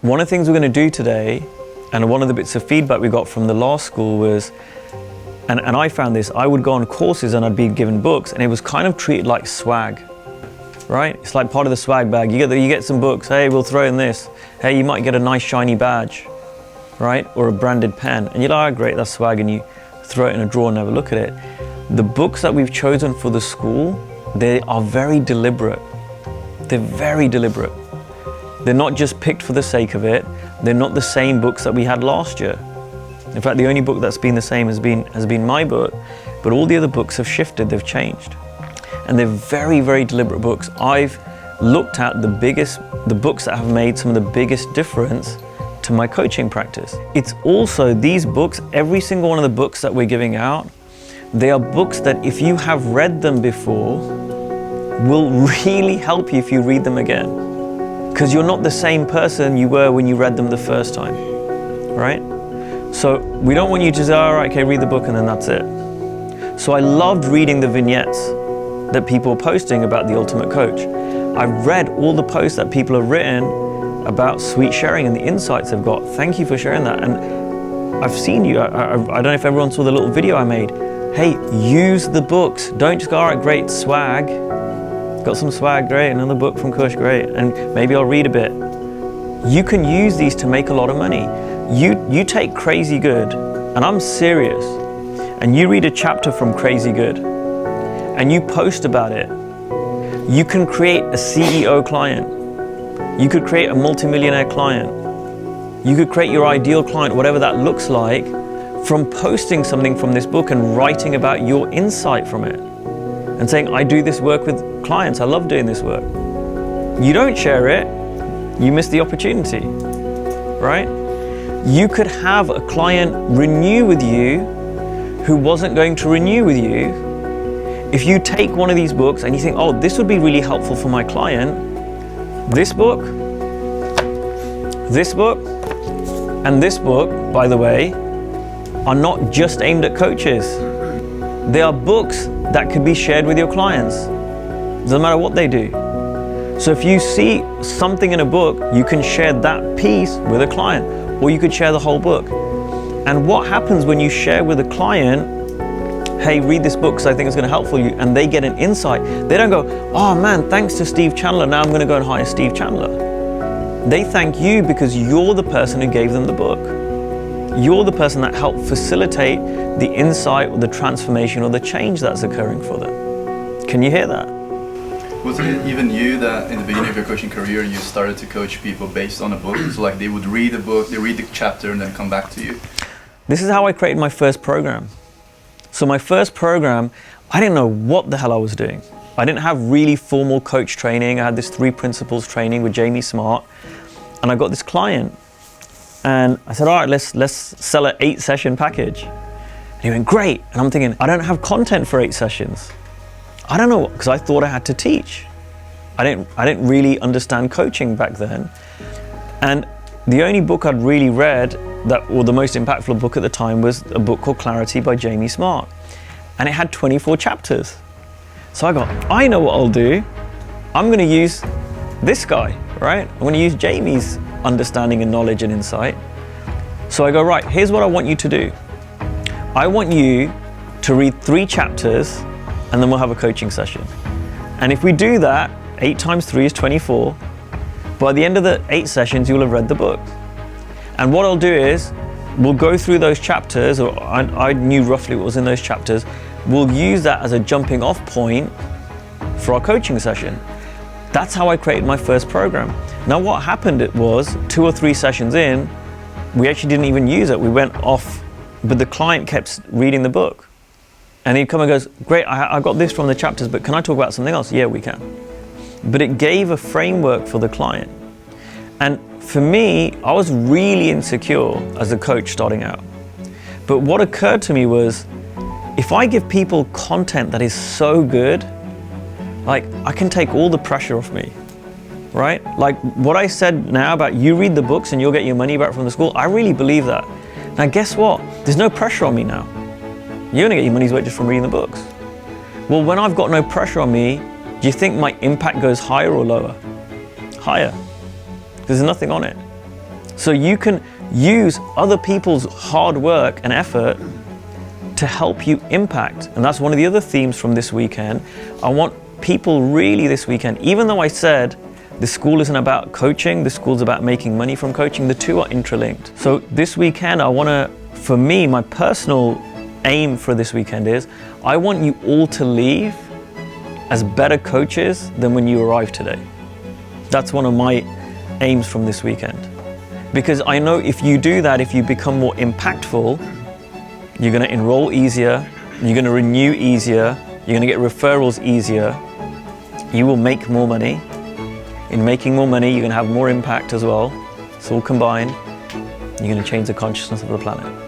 one of the things we're going to do today, and one of the bits of feedback we got from the last school was, and I found this, I would go on courses and I'd be given books and it was kind of treated like swag, right? It's like part of the swag bag. You get some books, hey, we'll throw in this. Hey, you might get a nice shiny badge, right? Or a branded pen. And you're like, oh, great, that's swag, and you throw it in a drawer and never look at it. The books that we've chosen for the school, they are very deliberate. They're very deliberate. They're not just picked for the sake of it. They're not the same books that we had last year. In fact, the only book that's been the same has been my book, but all the other books have shifted, they've changed. And they're very, very deliberate books. I've looked at the books that have made some of the biggest difference to my coaching practice. It's also these books, every single one of the books that we're giving out, they are books that if you have read them before, will really help you if you read them again. Because you're not the same person you were when you read them the first time, right? So we don't want you to say, all right, okay, read the book and then that's it. So I loved reading the vignettes that people are posting about the Ultimate Coach. I've read all the posts that people have written about sweet sharing and the insights they've got. Thank you for sharing that. And I've seen you, I don't know if everyone saw the little video I made. Hey, use the books. Don't just go, all right, great, swag. Got some swag, great, another book from Kush, great, and maybe I'll read a bit. You can use these to make a lot of money. You take Crazy Good, and I'm serious, and you read a chapter from Crazy Good, and you post about it. You can create a CEO client. You could create a multimillionaire client. You could create your ideal client, whatever that looks like, from posting something from this book and writing about your insight from it. And saying, I do this work with clients, I love doing this work. You don't share it, you miss the opportunity, right? You could have a client renew with you who wasn't going to renew with you. If you take one of these books and you think, oh, this would be really helpful for my client, this book, and this book, by the way, are not just aimed at coaches. They are books that could be shared with your clients. Doesn't matter what they do. So if you see something in a book, you can share that piece with a client, or you could share the whole book. And what happens when you share with a client, hey, read this book because I think it's going to help for you, and they get an insight. They don't go, oh man, thanks to Steve Chandler, now I'm going to go and hire Steve Chandler. They thank you because you're the person who gave them the book. You're the person that helped facilitate the insight or the transformation or the change that's occurring for them. Can you hear that? Was it even you that in the beginning of your coaching career, you started to coach people based on a book? So like they would read a book, they read the chapter and then come back to you? This is how I created my first program. So my first program, I didn't know what the hell I was doing. I didn't have really formal coach training. I had this 3 principles training with Jamie Smart, and I got this client. And I said, all right, let's sell an 8-session package. And he went, great. And I'm thinking, I don't have content for 8 sessions. I don't know, because I thought I had to teach. I didn't really understand coaching back then. And the only book I'd really read, or the most impactful book at the time, was a book called Clarity by Jamie Smart. And it had 24 chapters. So I got, I know what I'll do. I'm going to use this guy, right? I'm going to use Jamie's understanding and knowledge and insight. So I go, right, here's what I want you to do. I want you to read 3 chapters and then we'll have a coaching session. And if we do that, 8 times 3 is 24. By the end of the 8 sessions, you'll have read the book. And what I'll do is, we'll go through those chapters, or I knew roughly what was in those chapters. We'll use that as a jumping off point for our coaching session. That's how I created my first program. Now what happened was 2 or 3 sessions in, we actually didn't even use it. We went off, but the client kept reading the book. And he'd come and goes, great, I got this from the chapters, but can I talk about something else? Yeah, we can. But it gave a framework for the client. And for me, I was really insecure as a coach starting out. But what occurred to me was, if I give people content that is so good, like I can take all the pressure off me, right? Like what I said now about you read the books and you'll get your money back from the school, I really believe that. Now guess what? There's no pressure on me now. You're gonna get your money's worth just from reading the books. Well, when I've got no pressure on me, do you think my impact goes higher or lower? Higher, because there's nothing on it. So you can use other people's hard work and effort to help you impact. And that's one of the other themes from this weekend. I want people really this weekend, even though I said the school isn't about coaching, the school's about making money from coaching, the two are interlinked. So this weekend, I wanna, for me, my personal aim for this weekend is, I want you all to leave as better coaches than when you arrived today. That's one of my aims from this weekend. Because I know if you do that, if you become more impactful, you're gonna enroll easier, you're gonna renew easier, you're gonna get referrals easier, you will make more money. In making more money, you're gonna have more impact as well. It's all combined. You're gonna change the consciousness of the planet.